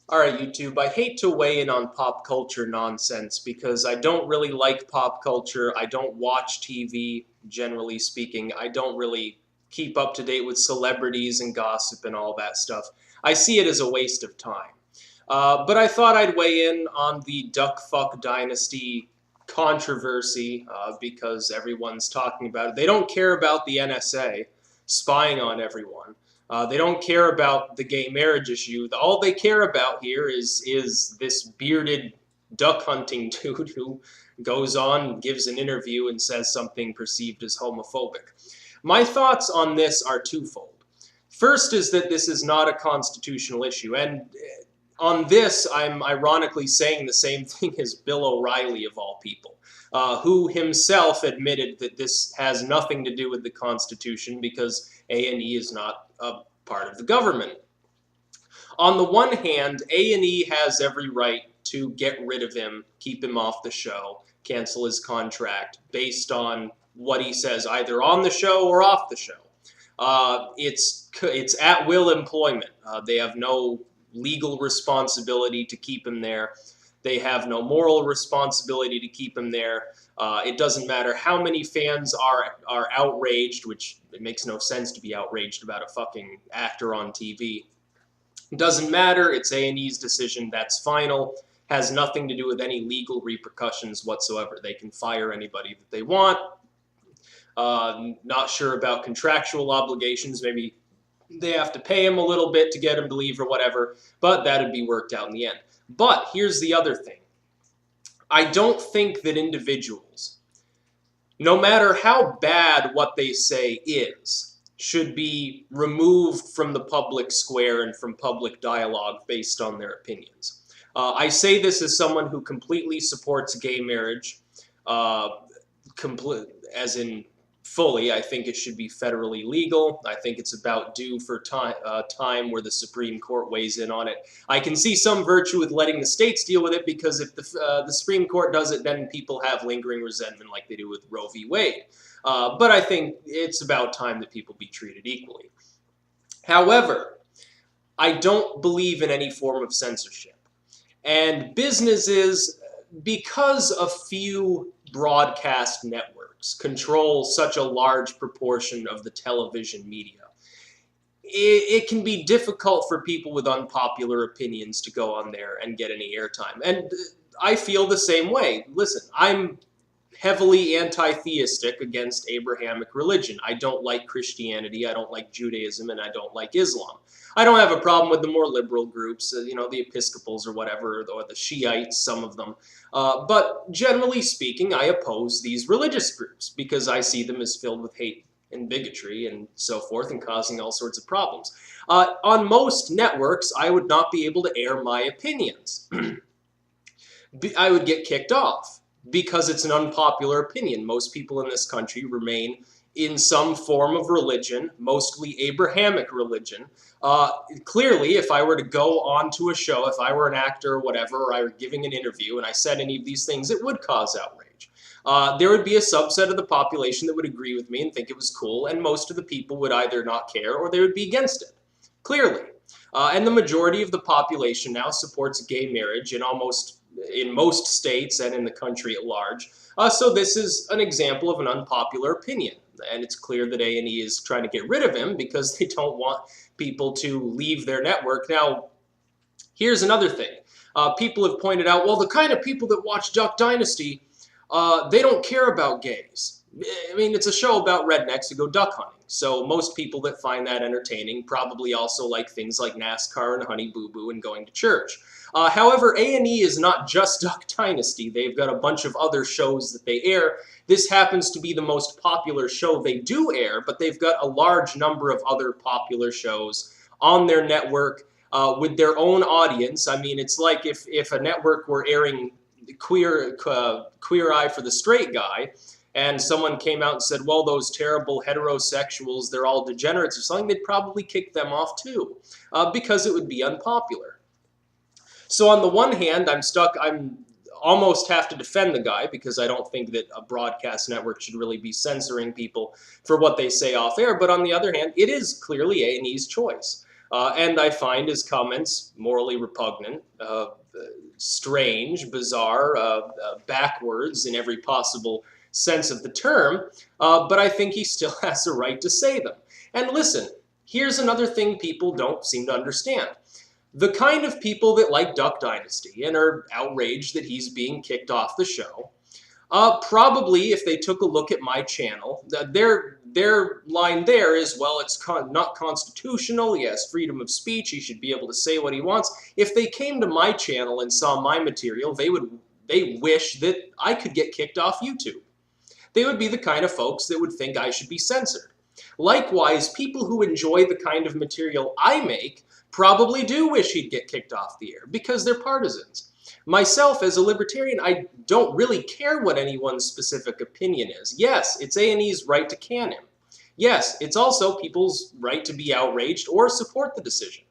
Alright, YouTube, I hate to weigh in on pop culture nonsense because I don't really like pop culture. I don't watch TV, generally speaking. I don't really keep up to date with celebrities and gossip and all that stuff. I see it as a waste of time. But I thought I'd weigh in on the Duck Fuck Dynasty controversy because everyone's talking about it. They don't care about the NSA spying on everyone. They don't care about the gay marriage issue. All they care about here is this bearded duck hunting dude who goes on, gives an interview, and says something perceived as homophobic. My thoughts on this are twofold. First is that this is not a constitutional issue, and on this, I'm ironically saying the same thing as Bill O'Reilly, of all people, who himself admitted that this has nothing to do with the Constitution because A&E is not a part of the government. On the one hand, A&E has every right to get rid of him, keep him off the show, cancel his contract based on what he says, either on the show or off the show. It's at-will employment. They have no legal responsibility to keep him there. They have no moral responsibility to keep him there. It doesn't matter how many fans are outraged, which it makes no sense to be outraged about a fucking actor on TV. It doesn't matter. It's A&E's decision. That's final. Has nothing to do with any legal repercussions whatsoever. They can fire anybody that they want. Not sure about contractual obligations. Maybe they have to pay him a little bit to get him to leave or whatever, but that'd be worked out in the end. But here's the other thing. I don't think that individuals, no matter how bad what they say is, should be removed from the public square and from public dialogue based on their opinions. I say this as someone who completely supports gay marriage, as in fully. I think it should be federally legal. I think it's about due for time where the Supreme Court weighs in on it. I can see some virtue with letting the states deal with it because if the Supreme Court does it, then people have lingering resentment like they do with Roe v. Wade. But I think it's about time that people be treated equally. However, I don't believe in any form of censorship. And businesses, because a few broadcast networks control such a large proportion of the television media, it can be difficult for people with unpopular opinions to go on there and get any airtime. And I feel the same way. Listen, I'm heavily anti-theistic against Abrahamic religion. I don't like Christianity, I don't like Judaism, and I don't like Islam. I don't have a problem with the more liberal groups, the Episcopals or whatever, or the Shiites, some of them. But generally speaking, I oppose these religious groups because I see them as filled with hate and bigotry and so forth and causing all sorts of problems. On most networks, I would not be able to air my opinions. I would get kicked off because it's an unpopular opinion. Most people in this country remain in some form of religion, mostly Abrahamic religion. Clearly, if I were to go on to a show, if I were an actor or whatever, or I were giving an interview and I said any of these things, it would cause outrage. There would be a subset of the population that would agree with me and think it was cool, and most of the people would either not care or they would be against it, clearly. And the majority of the population now supports gay marriage in most states and in the country at large. So this is an example of an unpopular opinion. And it's clear that A&E is trying to get rid of him because they don't want people to leave their network. Now, here's another thing. People have pointed out, well, the kind of people that watch Duck Dynasty, they don't care about gays. I mean, it's a show about rednecks who go duck hunting. So most people that find that entertaining probably also like things like NASCAR and Honey Boo Boo and going to church. However, A&E is not just Duck Dynasty. They've got a bunch of other shows that they air. This happens to be the most popular show they do air, but they've got a large number of other popular shows on their network with their own audience. I mean, it's like if a network were airing Queer Eye for the Straight Guy, and someone came out and said, well, those terrible heterosexuals, they're all degenerates or something, they'd probably kick them off too, because it would be unpopular. So on the one hand, I'm almost have to defend the guy because I don't think that a broadcast network should really be censoring people for what they say off air. But on the other hand, it is clearly A&E's choice. And I find his comments morally repugnant, strange, bizarre, backwards in every possible sense of the term, but I think he still has a right to say them. And listen, here's another thing people don't seem to understand. The kind of people that like Duck Dynasty and are outraged that he's being kicked off the show, probably if they took a look at my channel, their line there is, well, it's not constitutional, he has freedom of speech, he should be able to say what he wants. If they came to my channel and saw my material, they wish that I could get kicked off YouTube. They would be the kind of folks that would think I should be censored. Likewise, people who enjoy the kind of material I make probably do wish he'd get kicked off the air because they're partisans. Myself, as a libertarian, I don't really care what anyone's specific opinion is. Yes, it's A&E's right to can him. Yes, it's also people's right to be outraged or support the decision.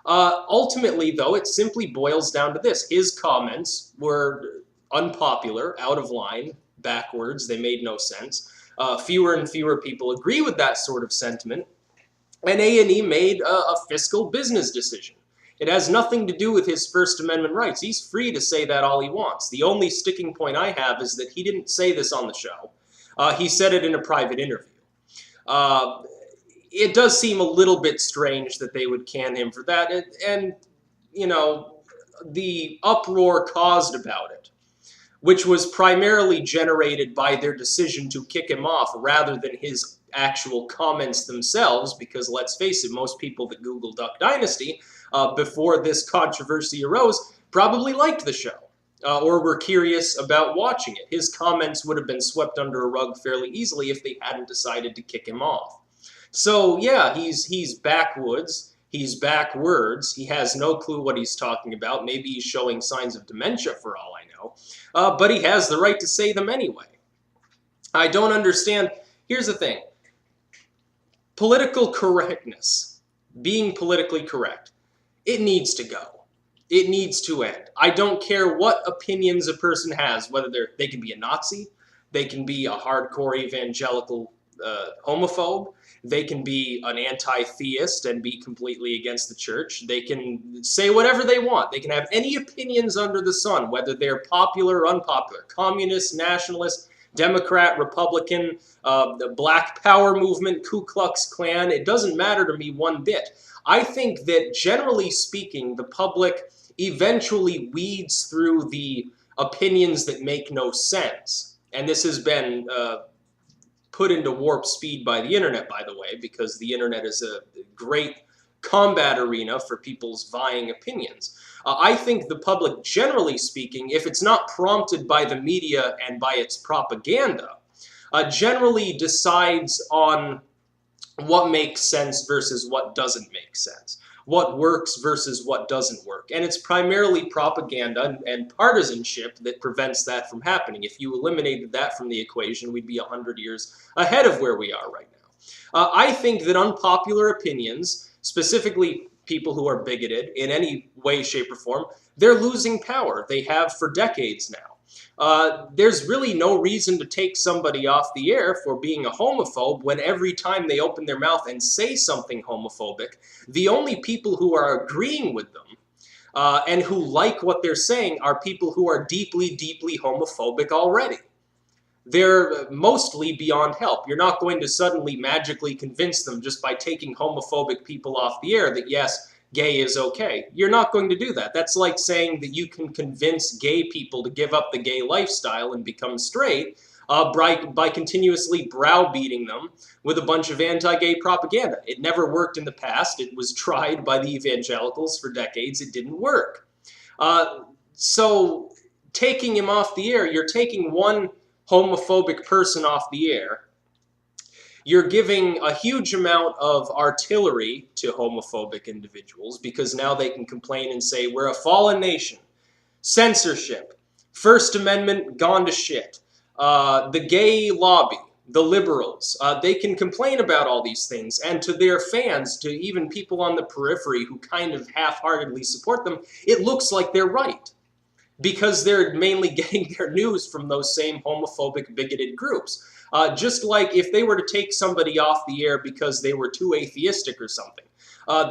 Ultimately, though, it simply boils down to this. His comments were unpopular, out of line, backwards, they made no sense. Fewer and fewer people agree with that sort of sentiment, and A&E made a fiscal business decision. It has nothing to do with his First Amendment rights. He's free to say that all he wants. The only sticking point I have is that he didn't say this on the show. He said it in a private interview. It does seem a little bit strange that they would can him for that, and you know, the uproar caused about it, which was primarily generated by their decision to kick him off rather than his actual comments themselves, because let's face it, most people that Google Duck Dynasty before this controversy arose probably liked the show or were curious about watching it. His comments would have been swept under a rug fairly easily if they hadn't decided to kick him off. So yeah, he's backwoods, he's backwards, he has no clue what he's talking about, maybe he's showing signs of dementia for all I know, but he has the right to say them anyway. I don't understand. Here's the thing. Political correctness, being politically correct, it needs to go. It needs to end. I don't care what opinions a person has, whether they can be a Nazi, they can be a hardcore evangelical homophobe, they can be an anti-theist and be completely against the church, they can say whatever they want, they can have any opinions under the sun, whether they're popular or unpopular, communist, nationalist, Democrat, Republican, the Black Power movement, Ku Klux Klan, it doesn't matter to me one bit. I think that generally speaking, the public eventually weeds through the opinions that make no sense. And this has been put into warp speed by the internet, by the way, because the internet is a great combat arena for people's vying opinions. I think the public, generally speaking, if it's not prompted by the media and by its propaganda, generally decides on what makes sense versus what doesn't make sense, what works versus what doesn't work. And it's primarily propaganda and partisanship that prevents that from happening. If you eliminated that from the equation, we'd be 100 years ahead of where we are right now. I think that unpopular opinions, specifically people who are bigoted in any way, shape, or form, they're losing power. They have for decades now. There's really no reason to take somebody off the air for being a homophobe when every time they open their mouth and say something homophobic, the only people who are agreeing with them and who like what they're saying are people who are deeply, deeply homophobic already. They're mostly beyond help. You're not going to suddenly magically convince them just by taking homophobic people off the air that, yes, gay is okay. You're not going to do that. That's like saying that you can convince gay people to give up the gay lifestyle and become straight by continuously browbeating them with a bunch of anti-gay propaganda. It never worked in the past. It was tried by the evangelicals for decades. It didn't work. So taking him off the air, you're taking one homophobic person off the air, you're giving a huge amount of artillery to homophobic individuals because now they can complain and say, we're a fallen nation, censorship, First Amendment gone to shit, the gay lobby, the liberals, they can complain about all these things, and to their fans, to even people on the periphery who kind of half-heartedly support them, it looks like they're right. because they're mainly getting their news from those same homophobic, bigoted groups. Just like if they were to take somebody off the air because they were too atheistic or something,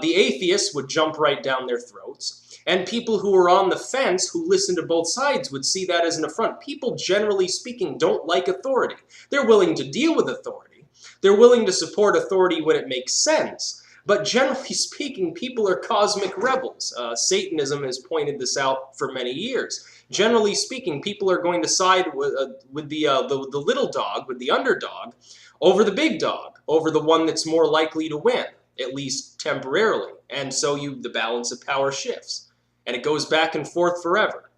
the atheists would jump right down their throats. And people who are on the fence, who listen to both sides, would see that as an affront. People, generally speaking, don't like authority. They're willing to deal with authority. They're willing to support authority when it makes sense. But generally speaking, people are cosmic rebels. Satanism has pointed this out for many years. Generally speaking, people are going to side with the little dog, with the underdog, over the big dog, over the one that's more likely to win, at least temporarily. And so the balance of power shifts. And it goes back and forth forever.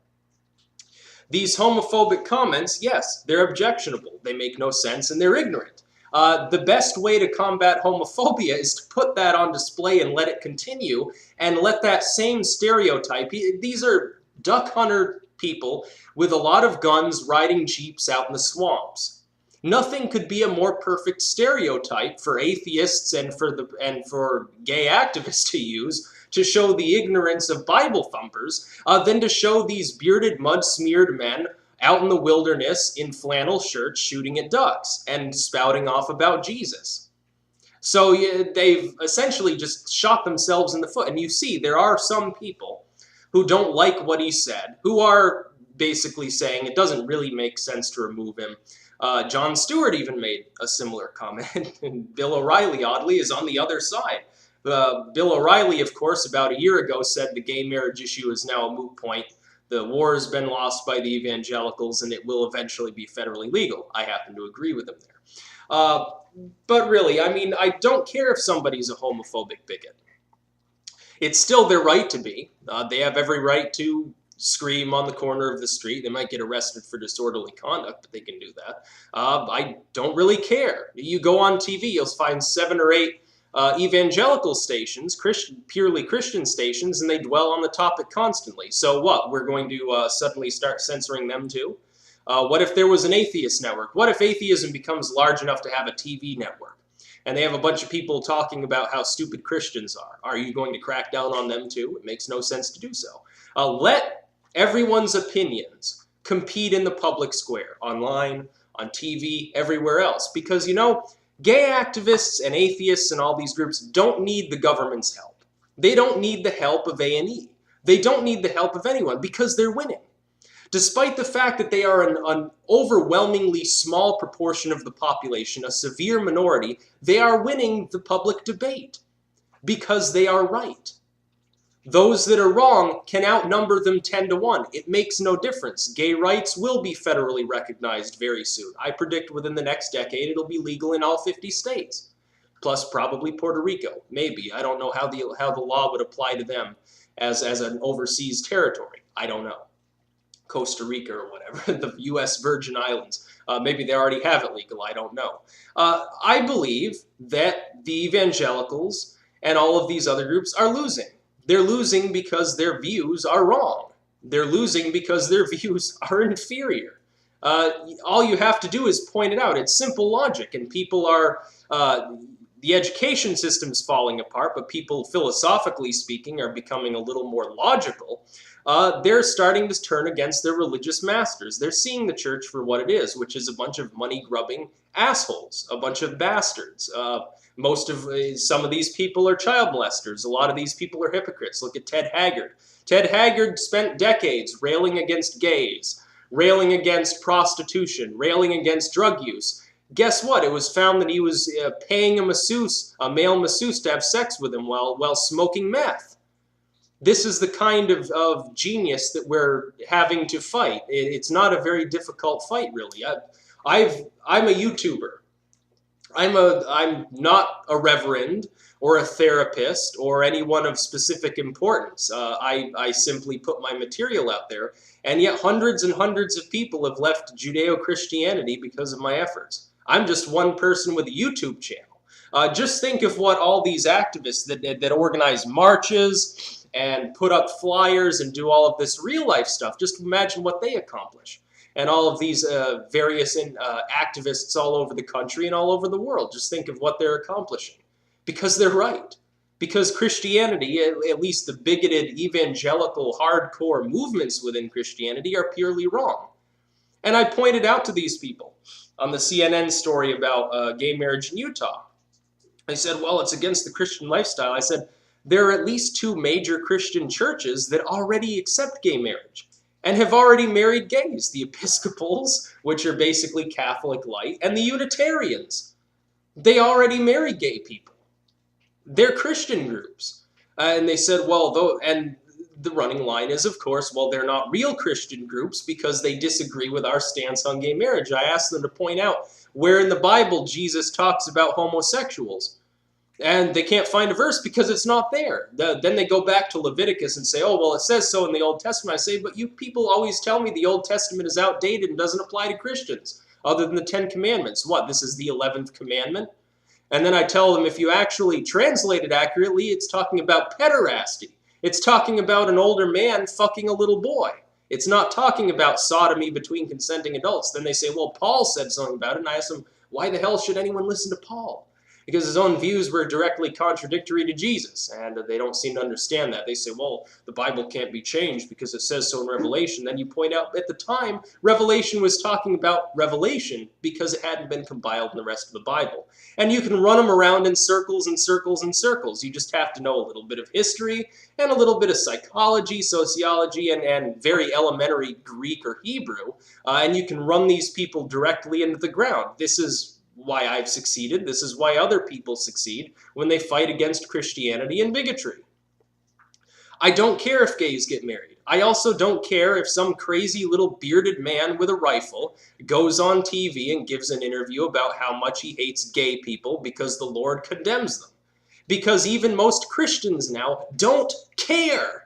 These homophobic comments, yes, they're objectionable. They make no sense and they're ignorant. The best way to combat homophobia is to put that on display and let it continue and let that same stereotype, these are duck hunter people with a lot of guns riding jeeps out in the swamps. Nothing could be a more perfect stereotype for atheists and for gay activists to use to show the ignorance of Bible thumpers than to show these bearded, mud-smeared men out in the wilderness in flannel shirts shooting at ducks and spouting off about Jesus. So they've essentially just shot themselves in the foot. And you see, there are some people who don't like what he said, who are basically saying it doesn't really make sense to remove him. Jon Stewart even made a similar comment, and Bill O'Reilly, oddly, is on the other side. Bill O'Reilly, of course, about a year ago said the gay marriage issue is now a moot point. The war has been lost by the evangelicals, and it will eventually be federally legal. I happen to agree with him there. But really, I mean, I don't care if somebody's a homophobic bigot. It's still their right to be. They have every right to scream on the corner of the street. They might get arrested for disorderly conduct, but they can do that. I don't really care. You go on TV, you'll find 7 or 8 evangelical stations, purely Christian stations, and they dwell on the topic constantly. So what? We're going to suddenly start censoring them too? What if there was an atheist network? What if atheism becomes large enough to have a TV network? And they have a bunch of people talking about how stupid Christians are. Are you going to crack down on them too? It makes no sense to do so. Let everyone's opinions compete in the public square, online, on TV, everywhere else. Because, you know, gay activists and atheists and all these groups don't need the government's help. They don't need the help of A&E. They don't need the help of anyone because they're winning. Despite the fact that they are an overwhelmingly small proportion of the population, a severe minority, they are winning the public debate because they are right. Those that are wrong can outnumber them 10 to 1. It makes no difference. Gay rights will be federally recognized very soon. I predict within the next decade it'll be legal in all 50 states. Plus probably Puerto Rico. Maybe. I don't know how the law would apply to them as an overseas territory. I don't know. Costa Rica or whatever, the U.S. Virgin Islands. Maybe they already have it legal. I don't know. I believe that the evangelicals and all of these other groups are losing. They're losing because their views are wrong. They're losing because their views are inferior. All you have to do is point it out. It's simple logic, and people are, the education system's falling apart, but people, philosophically speaking, are becoming a little more logical. They're starting to turn against their religious masters. They're seeing the church for what it is, which is a bunch of money-grubbing assholes, a bunch of bastards. Some of these people are child molesters. A lot of these people are hypocrites. Look at Ted Haggard. Ted Haggard spent decades railing against gays, railing against prostitution, railing against drug use. Guess what? It was found that he was paying a male masseuse to have sex with him while smoking meth. This is the kind of genius that we're having to fight. It's not a very difficult fight, really. I'm a YouTuber. I'm not a reverend or a therapist or anyone of specific importance. I simply put my material out there, and yet hundreds and hundreds of people have left Judeo-Christianity because of my efforts. I'm just one person with a YouTube channel. Just think of what all these activists that organize marches and put up flyers and do all of this real-life stuff, just imagine what they accomplish. And all of these various activists all over the country and all over the world. Just think of what they're accomplishing. Because they're right. because Christianity, at least the bigoted evangelical hardcore movements within Christianity, are purely wrong. And I pointed out to these people on the CNN story about gay marriage in Utah. I said, well, it's against the Christian lifestyle. I said, there are at least 2 major Christian churches that already accept gay marriage and have already married gays. The Episcopals, which are basically Catholic light, and the Unitarians. They already marry gay people. They're Christian groups. And they said, well, though, and the running line is, of course, well, they're not real Christian groups because they disagree with our stance on gay marriage. I asked them to point out where in the Bible Jesus talks about homosexuals. And they can't find a verse because it's not there. Then they go back to Leviticus and say, oh, well, it says so in the Old Testament. I say, but you people always tell me the Old Testament is outdated and doesn't apply to Christians, other than the 10 Commandments. What, this is the 11th commandment? And then I tell them if you actually translate it accurately, it's talking about pederasty. It's talking about an older man fucking a little boy. It's not talking about sodomy between consenting adults. Then they say, well, Paul said something about it. And I ask them, why the hell should anyone listen to Paul? Because his own views were directly contradictory to Jesus, and they don't seem to understand that. They say, well, the Bible can't be changed because it says so in Revelation. Then you point out, at the time, Revelation was talking about Revelation because it hadn't been compiled in the rest of the Bible. And you can run them around in circles and circles and circles. You just have to know a little bit of history and a little bit of psychology, sociology, and very elementary Greek or Hebrew, and you can run these people directly into the ground. This is why I've succeeded. This is why other people succeed when they fight against Christianity and bigotry. I don't care if gays get married. I also don't care if some crazy little bearded man with a rifle goes on TV and gives an interview about how much he hates gay people because the Lord condemns them. Because even most Christians now don't care.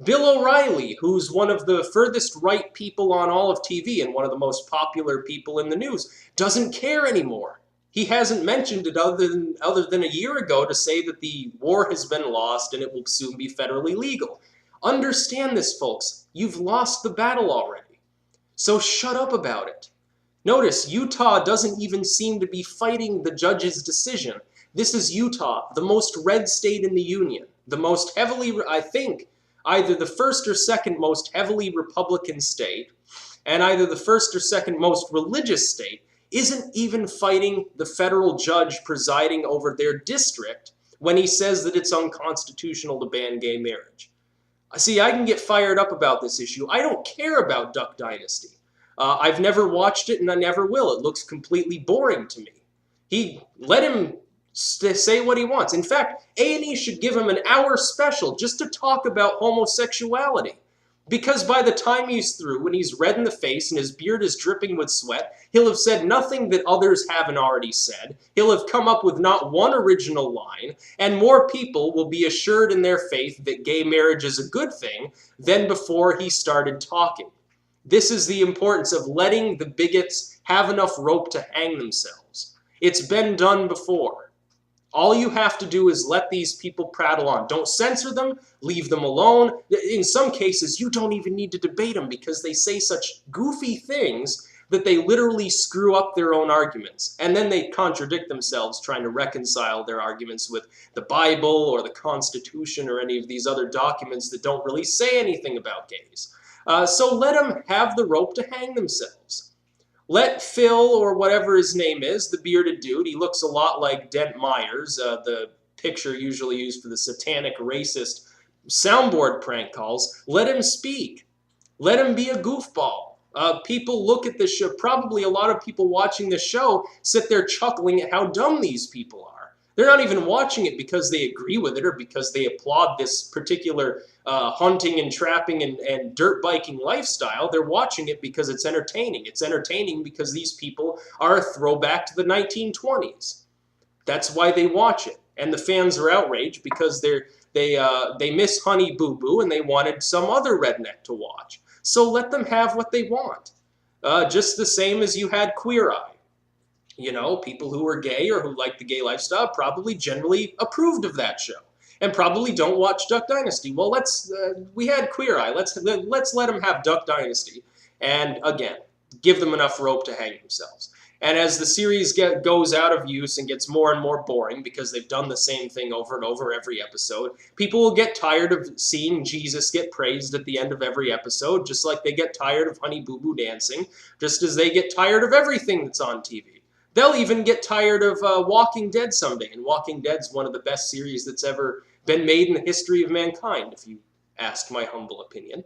Bill O'Reilly, who's one of the furthest right people on all of TV and one of the most popular people in the news, doesn't care anymore. He hasn't mentioned it other than a year ago to say that the war has been lost and it will soon be federally legal. Understand this, folks. You've lost the battle already. So shut up about it. Notice, Utah doesn't even seem to be fighting the judge's decision. This is Utah, the most red state in the union, the most heavily, I think, either the first or second most heavily Republican state, and either the first or second most religious state, isn't even fighting the federal judge presiding over their district when he says that it's unconstitutional to ban gay marriage. See, I can get fired up about this issue. I don't care about Duck Dynasty. I've never watched it and I never will. It looks completely boring to me. Let him say what he wants. In fact, A&E should give him an hour special just to talk about homosexuality. Because by the time he's through, when he's red in the face and his beard is dripping with sweat, he'll have said nothing that others haven't already said. He'll have come up with not one original line, and more people will be assured in their faith that gay marriage is a good thing than before he started talking. This is the importance of letting the bigots have enough rope to hang themselves. It's been done before. All you have to do is let these people prattle on. Don't censor them, leave them alone. In some cases, you don't even need to debate them because they say such goofy things that they literally screw up their own arguments. And then they contradict themselves trying to reconcile their arguments with the Bible or the Constitution or any of these other documents that don't really say anything about gays. So let them have the rope to hang themselves. Let Phil, or whatever his name is, the bearded dude, he looks a lot like Dent Myers, the picture usually used for the satanic racist soundboard prank calls, let him speak. Let him be a goofball. People look at this show, probably a lot of people watching this show sit there chuckling at how dumb these people are. They're not even watching it because they agree with it or because they applaud this particular hunting and trapping and dirt biking lifestyle. They're watching it because it's entertaining. It's entertaining because these people are a throwback to the 1920s. That's why they watch it. And the fans are outraged because they miss Honey Boo Boo and they wanted some other redneck to watch. So let them have what they want. Just the same as you had Queer Eye. You know, people who are gay or who like the gay lifestyle probably generally approved of that show and probably don't watch Duck Dynasty. Well, we had Queer Eye. Let's let them have Duck Dynasty and, again, give them enough rope to hang themselves. And as the series goes out of use and gets more and more boring because they've done the same thing over and over every episode, people will get tired of seeing Jesus get praised at the end of every episode, just like they get tired of Honey Boo Boo dancing, just as they get tired of everything that's on TV. They'll even get tired of Walking Dead someday, and Walking Dead's one of the best series that's ever been made in the history of mankind, if you ask my humble opinion.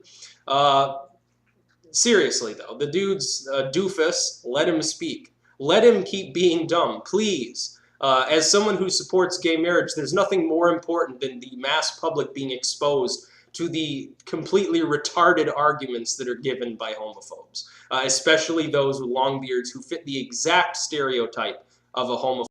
Seriously, though, the dude's a doofus. Let him speak. Let him keep being dumb, please. As someone who supports gay marriage, there's nothing more important than the mass public being exposed to the completely retarded arguments that are given by homophobes, especially those with long beards who fit the exact stereotype of a homophobe.